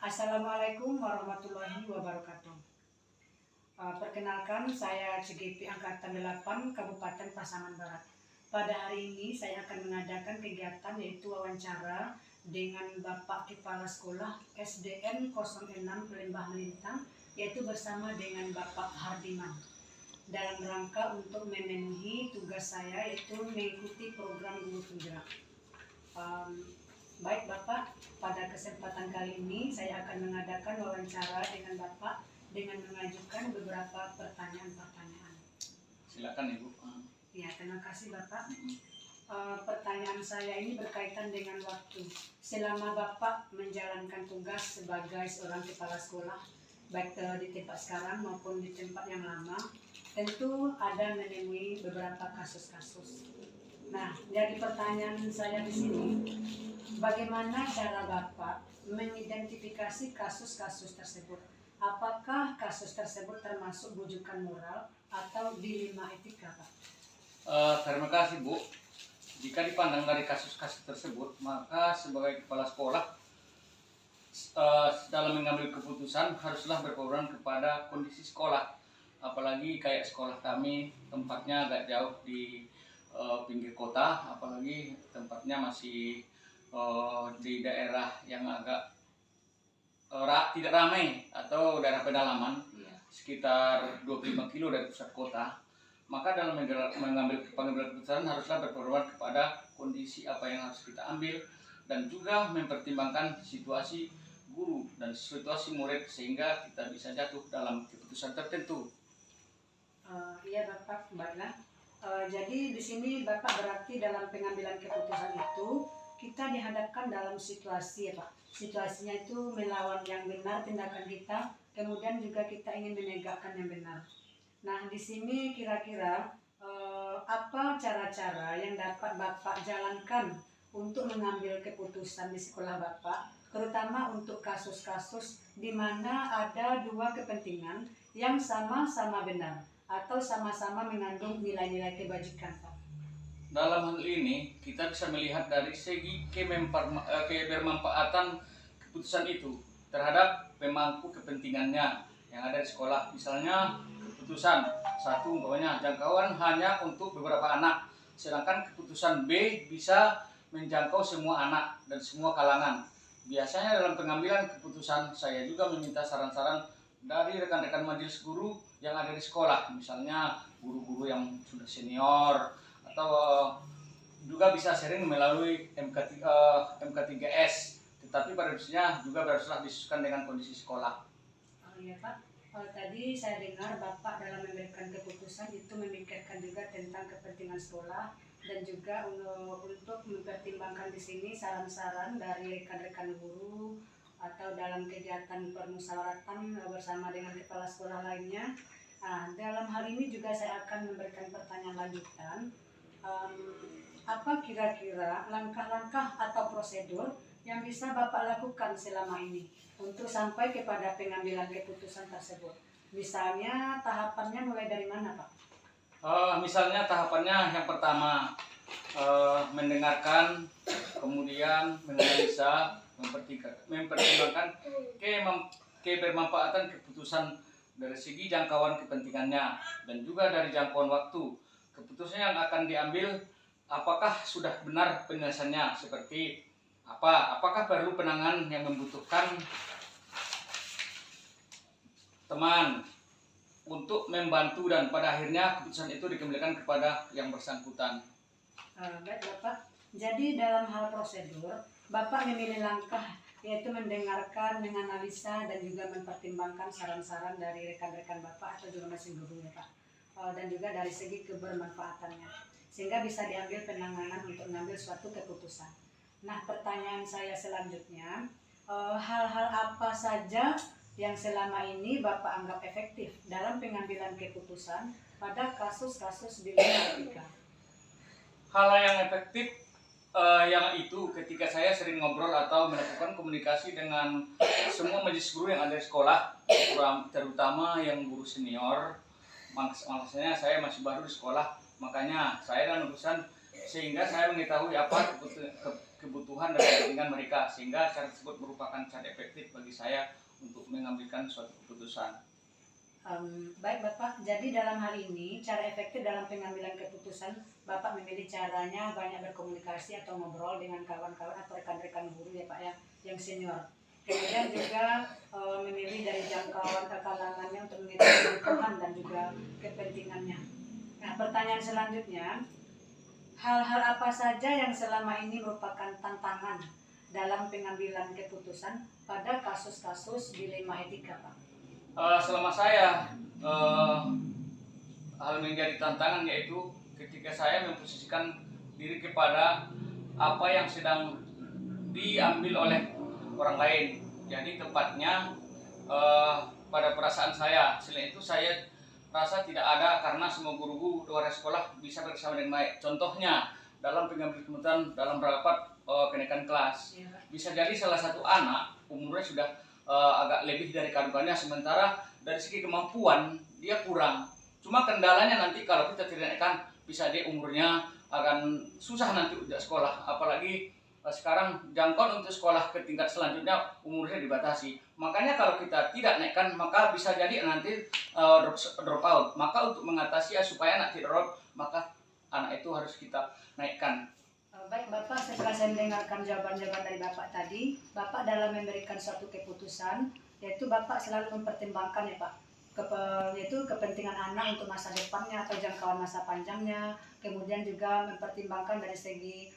Assalamualaikum warahmatullahi wabarakatuh. Perkenalkan, saya CGP Angkatan 8 Kabupaten Pasaman Barat. Pada hari ini saya akan mengadakan kegiatan yaitu wawancara dengan Bapak Kepala Sekolah SDN 06 Lembah Melintang, yaitu bersama dengan Bapak Hardiman. Dalam rangka untuk memenuhi tugas saya yaitu mengikuti program Guru Penggerak. Baik Bapak, pada kesempatan kali ini saya akan mengadakan wawancara dengan Bapak dengan mengajukan beberapa pertanyaan-pertanyaan. Silakan Ibu. Ya, terima kasih Bapak. Pertanyaan saya ini berkaitan dengan waktu. Selama Bapak menjalankan tugas sebagai seorang kepala sekolah, baik di tempat sekarang maupun di tempat yang lama, tentu ada menemui beberapa kasus-kasus. Nah, jadi pertanyaan saya di sini, bagaimana cara Bapak mengidentifikasi kasus-kasus tersebut? Apakah kasus tersebut termasuk bujukan moral atau dilema etika, Pak? Terima kasih Bu. Jika dipandang dari kasus-kasus tersebut, maka sebagai kepala sekolah dalam mengambil keputusan haruslah berpedoman kepada kondisi sekolah. Apalagi kayak sekolah kami tempatnya agak jauh di pinggir kota, apalagi tempatnya masih di daerah yang agak tidak ramai atau daerah pedalaman, sekitar 25 kilo dari pusat kota. Maka dalam mengambil keputusan haruslah berpedoman kepada kondisi apa yang harus kita ambil dan juga mempertimbangkan situasi guru dan situasi murid sehingga kita bisa jatuh dalam keputusan tertentu. Iya Bapak, baiklah. Jadi di sini Bapak berarti dalam pengambilan keputusan itu kita dihadapkan dalam situasi ya Pak. Situasinya itu melawan yang benar tindakan kita, kemudian juga kita ingin menegakkan yang benar. Nah di sini kira-kira apa cara-cara yang dapat Bapak jalankan untuk mengambil keputusan di sekolah Bapak, terutama untuk kasus-kasus di mana ada dua kepentingan yang sama-sama benar atau sama-sama mengandung nilai-nilai kebajikan, Pak? Dalam hal ini kita bisa melihat dari segi kebermanfaatan keputusan itu terhadap pemangku kepentingannya yang ada di sekolah. Misalnya keputusan satu umpamanya jangkauan hanya untuk beberapa anak, sedangkan keputusan B bisa menjangkau semua anak dan semua kalangan. Biasanya dalam pengambilan keputusan saya juga meminta saran-saran dari rekan-rekan majelis guru yang ada di sekolah, misalnya guru-guru yang sudah senior atau juga bisa sering melalui MK3S, tetapi pada prinsipnya juga haruslah disesuaikan dengan kondisi sekolah. Iya Pak, tadi saya dengar Bapak dalam memberikan keputusan itu memikirkan juga tentang kepentingan sekolah dan juga untuk mempertimbangkan di sini saran-saran dari rekan-rekan guru atau dalam kegiatan permusyawaratan bersama dengan kepala sekolah lainnya. Nah, dalam hal ini juga saya akan memberikan pertanyaan lanjutan. Apa kira-kira langkah-langkah atau prosedur yang bisa Bapak lakukan selama ini untuk sampai kepada pengambilan keputusan tersebut? Misalnya tahapannya mulai dari mana, Pak? Misalnya tahapannya yang pertama mendengarkan, kemudian menganalisa, mempertimbangkan kebermanfaatan keputusan dari segi jangkauan kepentingannya dan juga dari jangkauan waktu. Keputusan yang akan diambil apakah sudah benar penyelesaiannya seperti apa? Apakah perlu penanganan yang membutuhkan teman untuk membantu dan pada akhirnya keputusan itu dikembalikan kepada yang bersangkutan. Baik Bapak, jadi dalam hal prosedur Bapak memilih langkah yaitu mendengarkan, menganalisa dan juga mempertimbangkan saran-saran dari rekan-rekan Bapak atau juga mesin guru ya Pak, dan juga dari segi kebermanfaatannya sehingga bisa diambil penanganan untuk mengambil suatu keputusan. Nah pertanyaan saya selanjutnya, hal-hal apa saja yang selama ini Bapak anggap efektif dalam pengambilan keputusan pada kasus-kasus dilema etika? Hal yang efektif yang itu ketika saya sering ngobrol atau melakukan komunikasi dengan semua majelis guru yang ada di sekolah, terutama yang guru senior. Maksudnya saya masih baru di sekolah, makanya saya dalam urusan sehingga saya mengetahui apa kebutuhan dan kepentingan mereka, sehingga cara tersebut merupakan cara efektif bagi saya untuk mengambilkan suatu keputusan. Baik Bapak, jadi dalam hal ini cara efektif dalam pengambilan keputusan, Bapak memilih caranya banyak berkomunikasi atau ngobrol dengan kawan-kawan atau rekan-rekan guru ya Pak ya, yang senior. Kemudian juga memilih dari jangkauan kalangannya untuk mengetahui kebutuhan dan juga kepentingannya. Nah, pertanyaan selanjutnya, hal-hal apa saja yang selama ini merupakan tantangan dalam pengambilan keputusan pada kasus-kasus dilema etika Pak? Selama saya hal menjadi tantangan yaitu ketika saya memposisikan diri kepada apa yang sedang diambil oleh orang lain. Jadi tepatnya pada perasaan saya. Selain itu saya rasa tidak ada, karena semua guru-guru luar sekolah bisa bersama dengan baik. Contohnya dalam pengambilan keputusan dalam rapat kenaikan kelas, bisa jadi salah satu anak umurnya sudah agak lebih dari kawan-kawannya, sementara dari segi kemampuan dia kurang. Cuma kendalanya nanti kalau kita tidak naikkan, bisa dia umurnya akan susah nanti udah sekolah, apalagi sekarang jangkauan untuk sekolah ke tingkat selanjutnya umurnya dibatasi. Makanya kalau kita tidak naikkan, maka bisa jadi nanti drop out. Maka untuk mengatasi supaya anak tidak drop, maka anak itu harus kita naikkan. Baik Bapak, setelah saya mendengarkan jawaban-jawaban dari Bapak tadi, Bapak dalam memberikan suatu keputusan, yaitu Bapak selalu mempertimbangkan ya Pak, yaitu kepentingan anak untuk masa depannya atau jangkauan masa panjangnya, kemudian juga mempertimbangkan dari segi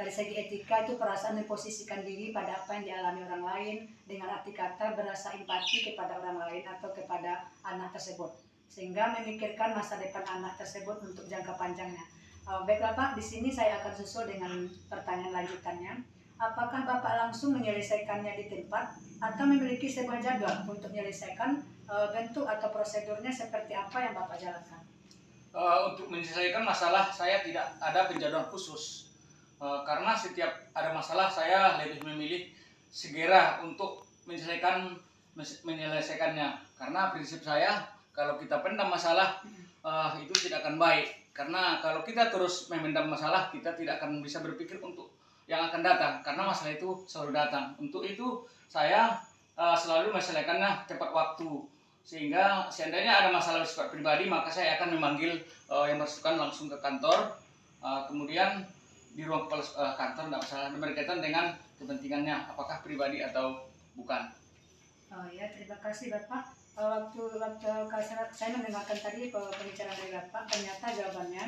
dari segi etika, itu perasaan memposisikan diri pada apa yang dialami orang lain, dengan arti kata berasa empati kepada orang lain atau kepada anak tersebut, sehingga memikirkan masa depan anak tersebut untuk jangka panjangnya. Baiklah Pak, di sini saya akan susul dengan pertanyaan lanjutannya. Apakah Bapak langsung menyelesaikannya di tempat atau memiliki sebuah jadwal untuk menyelesaikan bentuk atau prosedurnya seperti apa yang Bapak jalankan? Untuk menyelesaikan masalah saya tidak ada penjadwalan khusus, karena setiap ada masalah saya lebih memilih segera untuk menyelesaikannya, karena prinsip saya kalau kita pendam masalah itu tidak akan baik, karena kalau kita terus memendam masalah kita tidak akan bisa berpikir untuk yang akan datang, karena masalah itu selalu datang. Untuk itu saya selalu menyelesaikannya tepat waktu, sehingga seandainya ada masalah bersifat pribadi maka saya akan memanggil yang bersangkutan langsung ke kantor, kemudian di ruang kepala kantor tidak masalah, berkaitan dengan kepentingannya apakah pribadi atau bukan. Oh ya, terima kasih Bapak. Waktu saya mendengarkan tadi pembicaraan dari Bapak, ternyata jawabannya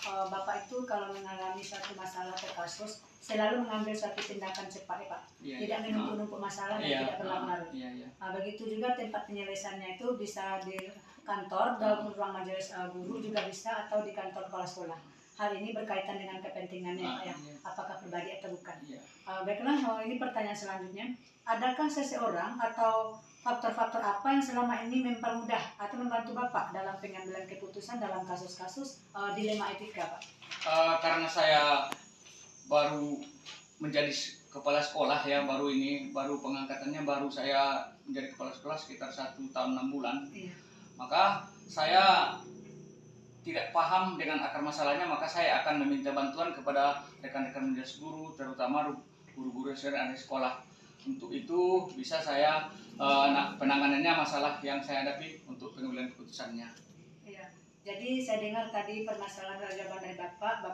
Bapak itu kalau mengalami suatu masalah atau kasus selalu mengambil suatu tindakan cepat ya Pak, tidak menumpuk-numpuk masalah dan tidak berlarut-larut. Begitu juga tempat penyelesaiannya itu bisa di kantor, dalam ruang majelis guru juga bisa, atau di kantor kepala sekolah. Hal ini berkaitan dengan kepentingannya Pak ya, apakah pribadi atau bukan. Baiklah, ini pertanyaan selanjutnya. Adakah seseorang atau faktor-faktor apa yang selama ini mempermudah atau membantu Bapak dalam pengambilan keputusan dalam kasus-kasus dilema etika Pak? Karena saya baru menjadi kepala sekolah ya, baru pengangkatannya, baru saya menjadi kepala sekolah sekitar 1 tahun 6 bulan. Maka saya tidak paham dengan akar masalahnya, maka saya akan meminta bantuan kepada rekan-rekan majelis guru, terutama guru-guru yang ada di sekolah. Untuk itu bisa saya penanganannya masalah yang saya hadapi untuk pengambilan keputusannya. Iya. Jadi saya dengar tadi permasalahan jawaban dari Bapak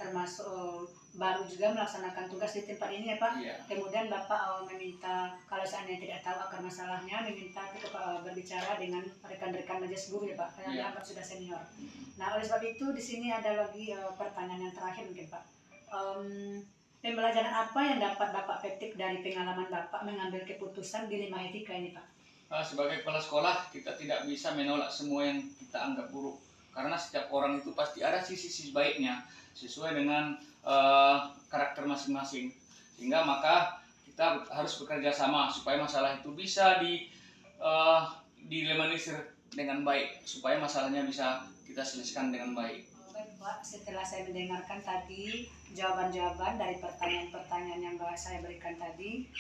termasuk baru juga melaksanakan tugas di tempat ini ya Pak. Kemudian Bapak meminta, kalau seandainya tidak tahu akar masalahnya, meminta berbicara dengan rekan-rekan majelis guru ya Pak, yang dianggap sudah senior. Nah, oleh sebab itu di sini ada lagi pertanyaan yang terakhir mungkin Pak. Pembelajaran apa yang dapat Bapak petik dari pengalaman Bapak mengambil keputusan dilema etika ini Pak? Sebagai kepala sekolah kita tidak bisa menolak semua yang kita anggap buruk, karena setiap orang itu pasti ada sisi-sisi baiknya sesuai dengan karakter masing-masing, sehingga maka kita harus bekerja sama supaya masalah itu bisa dilemanisir dengan baik, supaya masalahnya bisa kita selesaikan dengan baik. Baik Pak, setelah saya mendengarkan tadi jawaban-jawaban dari pertanyaan-pertanyaan yang saya berikan tadi,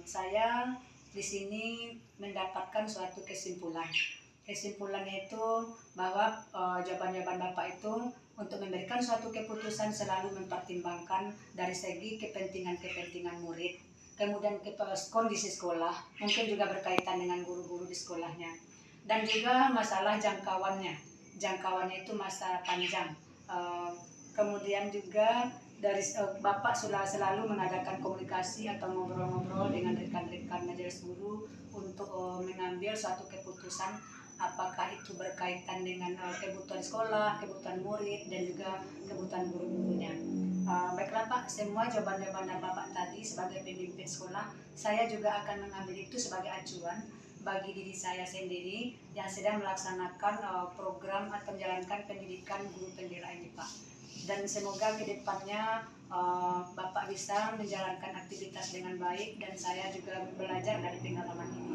saya di sini mendapatkan suatu kesimpulan. Kesimpulannya itu bahwa jawaban-jawaban Bapak itu untuk memberikan suatu keputusan selalu mempertimbangkan dari segi kepentingan murid, kemudian kondisi sekolah, mungkin juga berkaitan dengan guru-guru di sekolahnya, dan juga masalah jangkauannya. Jangkauannya itu masa panjang. Kemudian juga dari Bapak sudah selalu mengadakan komunikasi atau ngobrol-ngobrol dengan rekan-rekan majelis guru untuk mengambil suatu keputusan, apakah itu berkaitan dengan kebutuhan sekolah, kebutuhan murid, dan juga kebutuhan guru-gurunya. Baiklah Pak, semua jawaban-jawaban Bapak tadi sebagai pemimpin sekolah, saya juga akan mengambil itu sebagai acuan bagi diri saya sendiri yang sedang melaksanakan program atau menjalankan pendidikan guru pembela ini Pak. Dan semoga kedepannya Bapak bisa menjalankan aktivitas dengan baik dan saya juga belajar dari pengalaman ini.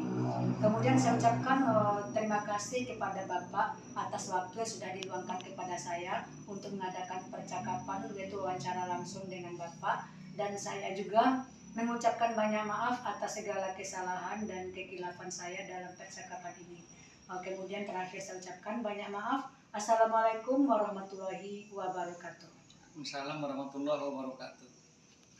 Kemudian saya ucapkan terima kasih kepada Bapak atas waktu yang sudah diluangkan kepada saya untuk mengadakan percakapan, yaitu wawancara langsung dengan Bapak, dan saya juga mengucapkan banyak maaf atas segala kesalahan dan kekilafan saya dalam percakapan ini. Kemudian terakhir saya ucapkan banyak maaf. Assalamualaikum warahmatullahi wabarakatuh. Waalaikumsalam warahmatullahi wabarakatuh.